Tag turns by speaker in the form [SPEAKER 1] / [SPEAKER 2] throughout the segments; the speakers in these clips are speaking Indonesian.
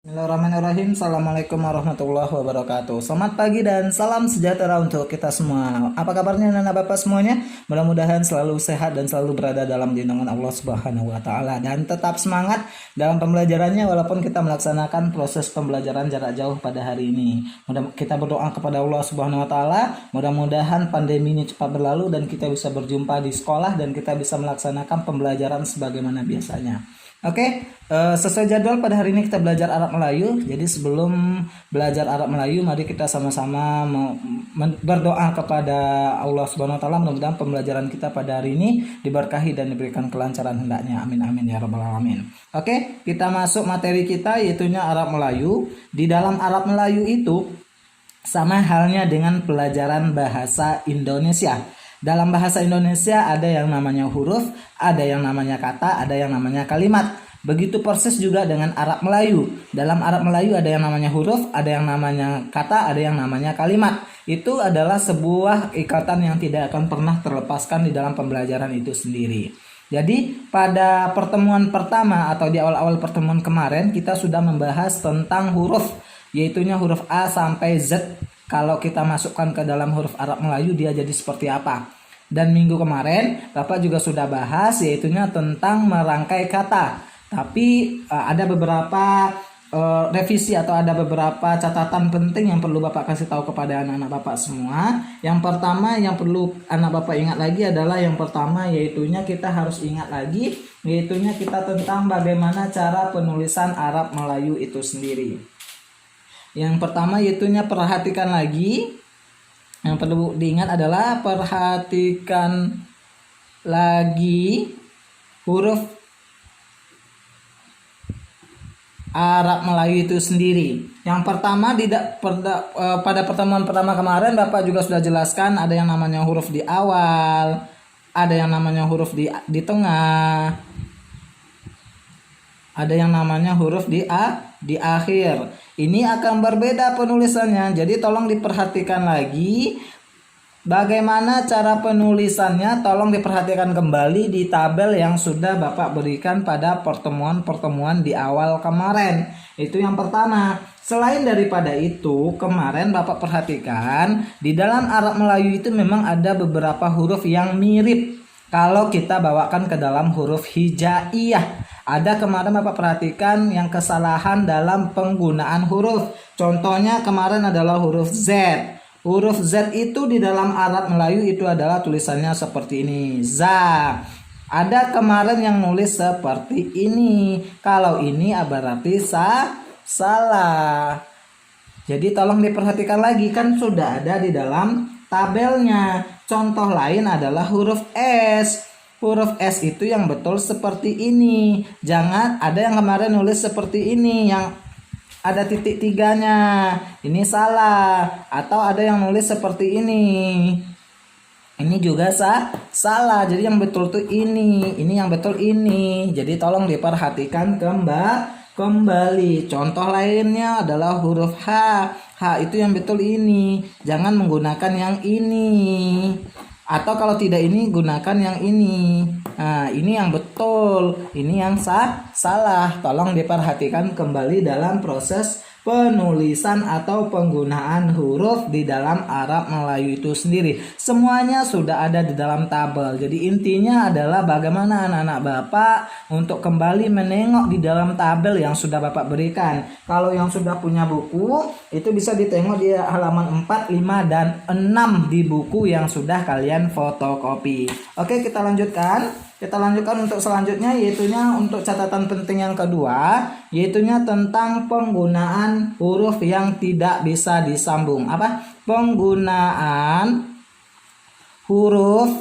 [SPEAKER 1] Bismillahirrahmanirrahim. Assalamualaikum warahmatullahi wabarakatuh. Selamat pagi dan salam sejahtera untuk kita semua. Apa kabarnya anak bapak semuanya? Mudah-mudahan selalu sehat dan selalu berada dalam lindungan Allah Subhanahu wa taala dan tetap semangat dalam pembelajarannya walaupun kita melaksanakan proses pembelajaran jarak jauh pada hari ini. Kita berdoa kepada Allah Subhanahu wa taala, mudah-mudahan pandemi ini cepat berlalu dan kita bisa berjumpa di sekolah dan kita bisa melaksanakan pembelajaran sebagaimana biasanya. Oke, sesuai jadwal pada hari ini kita belajar Arab Melayu. Jadi sebelum belajar Arab Melayu, mari kita sama-sama berdoa kepada Allah Subhanahu wa taala, mudah-mudahan pembelajaran kita pada hari ini diberkahi dan diberikan kelancaran hendaknya. Amin amin ya rabbal alamin. Oke, kita masuk materi kita yaitunya Arab Melayu. Di dalam Arab Melayu itu sama halnya dengan pelajaran bahasa Indonesia. Dalam bahasa Indonesia ada yang namanya huruf, ada yang namanya kata, ada yang namanya kalimat. Begitu persis juga dengan Arab Melayu. Dalam Arab Melayu ada yang namanya huruf, ada yang namanya kata, ada yang namanya kalimat. Itu adalah sebuah ikatan yang tidak akan pernah terlepaskan di dalam pembelajaran itu sendiri. Jadi pada pertemuan pertama atau di awal-awal pertemuan kemarin kita sudah membahas tentang huruf, yaitunya huruf A sampai Z. Kalau kita masukkan ke dalam huruf Arab Melayu dia jadi seperti apa. Dan minggu kemarin Bapak juga sudah bahas yaitunya tentang merangkai kata. Tapi ada beberapa revisi atau ada beberapa catatan penting yang perlu Bapak kasih tahu kepada anak-anak Bapak semua. Yang pertama yang perlu anak Bapak ingat lagi adalah yang pertama yaitunya kita harus ingat lagi yaitunya kita tentang bagaimana cara penulisan Arab Melayu itu sendiri. Yang pertama yaitunya perhatikan lagi. Yang perlu diingat adalah perhatikan lagi huruf Arab Melayu itu sendiri. Yang pertama pada pertemuan pertama kemarin Bapak juga sudah jelaskan ada yang namanya huruf di awal, ada yang namanya huruf di tengah, ada yang namanya huruf di akhir. Ini akan berbeda penulisannya. Jadi tolong diperhatikan lagi bagaimana cara penulisannya. Tolong diperhatikan kembali di tabel yang sudah Bapak berikan pada pertemuan-pertemuan di awal kemarin. Itu yang pertama. Selain daripada itu, kemarin Bapak perhatikan di dalam Arab Melayu itu memang ada beberapa huruf yang mirip. Kalau kita bawakan ke dalam huruf hijaiyah. Ada kemarin Bapak perhatikan yang kesalahan dalam penggunaan huruf. Contohnya kemarin adalah huruf Z. Huruf Z itu di dalam Arab Melayu itu adalah tulisannya seperti ini. Za. Ada kemarin yang nulis seperti ini. Kalau ini berarti salah. Jadi tolong diperhatikan lagi kan sudah ada di dalam tabelnya. Contoh lain adalah huruf S. Huruf S itu yang betul seperti ini. Jangan ada yang kemarin nulis seperti ini yang ada titik tiganya. Ini salah. Atau ada yang nulis seperti ini. Ini juga salah. Jadi yang betul tuh ini. Ini yang betul ini. Jadi tolong diperhatikan kembali. Contoh lainnya adalah huruf H. H itu yang betul ini. Jangan menggunakan yang ini. Atau kalau tidak ini gunakan yang ini. Nah, ini yang betul, ini yang salah. Tolong diperhatikan kembali dalam proses penulisan atau penggunaan huruf di dalam Arab Melayu itu sendiri. Semuanya sudah ada di dalam tabel. Jadi intinya adalah bagaimana anak-anak Bapak untuk kembali menengok di dalam tabel yang sudah Bapak berikan. Kalau yang sudah punya buku, itu bisa ditengok di halaman 4, 5, dan 6 di buku yang sudah kalian fotokopi. Oke, kita lanjutkan. Kita lanjutkan untuk selanjutnya yaitunya untuk catatan penting yang kedua yaitunya tentang penggunaan huruf yang tidak bisa disambung. Apa? Penggunaan huruf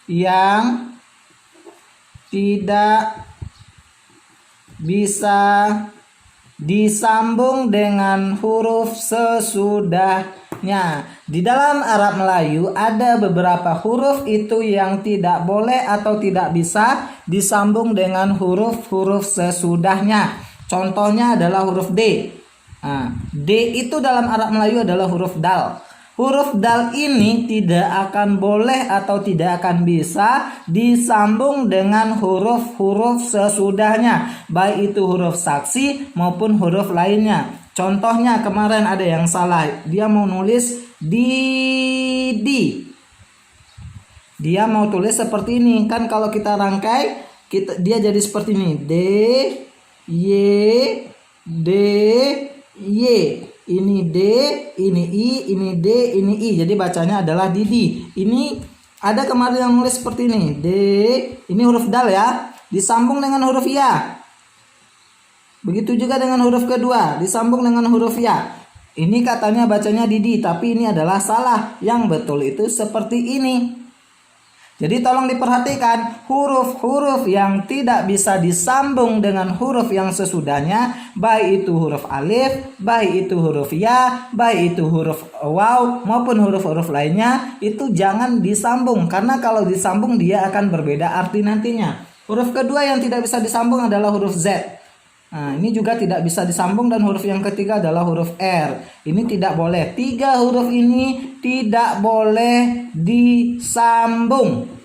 [SPEAKER 1] yang tidak bisa disambung dengan huruf sesudahnya. Di dalam Arab Melayu ada beberapa huruf itu yang tidak boleh atau tidak bisa disambung dengan huruf-huruf sesudahnya. Contohnya adalah huruf D. Nah, D itu dalam Arab Melayu adalah huruf dal. Huruf dal ini tidak akan boleh atau tidak akan bisa disambung dengan huruf-huruf sesudahnya, baik itu huruf saksi maupun huruf lainnya. Contohnya kemarin ada yang salah, dia mau nulis di. Dia mau tulis seperti ini, kan kalau kita rangkai dia jadi seperti ini, D Y D Y. Ini D, ini I, ini D, ini I. Jadi bacanya adalah Didi. Ini ada kemarin yang nulis seperti ini, D, ini huruf dal ya, disambung dengan huruf ya. Begitu juga dengan huruf kedua, disambung dengan huruf ya. Ini katanya bacanya Didi, tapi ini adalah salah. Yang betul itu seperti ini. Jadi tolong diperhatikan, huruf-huruf yang tidak bisa disambung dengan huruf yang sesudahnya, baik itu huruf alif, baik itu huruf ya, baik itu huruf waw maupun huruf-huruf lainnya, itu jangan disambung, karena kalau disambung dia akan berbeda arti nantinya. Huruf kedua yang tidak bisa disambung adalah huruf Z. Nah, ini juga tidak bisa disambung, dan huruf yang ketiga adalah huruf R. Ini tidak boleh. 3 huruf ini tidak boleh disambung.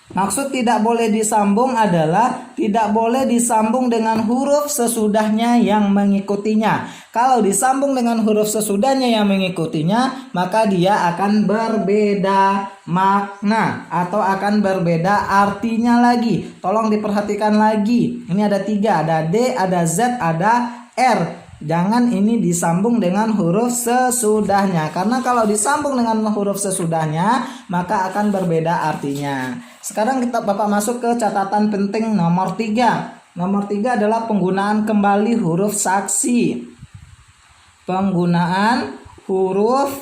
[SPEAKER 1] Maksud tidak boleh disambung adalah tidak boleh disambung dengan huruf sesudahnya yang mengikutinya. Kalau disambung dengan huruf sesudahnya yang mengikutinya, maka dia akan berbeda makna atau akan berbeda artinya lagi. Tolong diperhatikan lagi. Ini ada 3, ada D, ada Z, ada R. Jangan ini disambung dengan huruf sesudahnya, karena kalau disambung dengan huruf sesudahnya maka akan berbeda artinya. Sekarang Bapak masuk ke catatan penting nomor 3. Nomor 3 adalah penggunaan kembali huruf saksi. Penggunaan huruf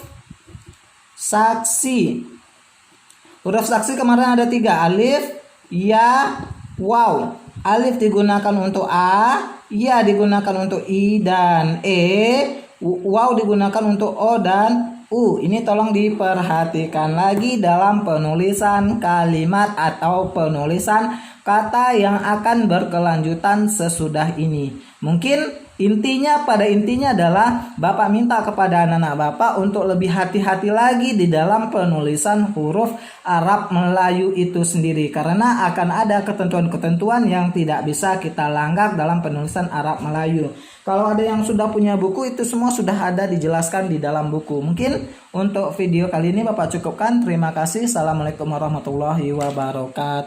[SPEAKER 1] saksi. Huruf saksi kemarin ada 3, alif, ya, waw. Alif digunakan untuk A, ya digunakan untuk I dan E, waw digunakan untuk O dan U. Ini tolong diperhatikan lagi dalam penulisan kalimat atau penulisan kata yang akan berkelanjutan sesudah ini. Mungkin pada intinya adalah Bapak minta kepada anak-anak Bapak untuk lebih hati-hati lagi di dalam penulisan huruf Arab Melayu itu sendiri, karena akan ada ketentuan-ketentuan yang tidak bisa kita langgar dalam penulisan Arab Melayu. Kalau ada yang sudah punya buku, itu semua sudah ada dijelaskan di dalam buku. Mungkin untuk video kali ini Bapak cukupkan. Terima kasih. Assalamualaikum warahmatullahi wabarakatuh.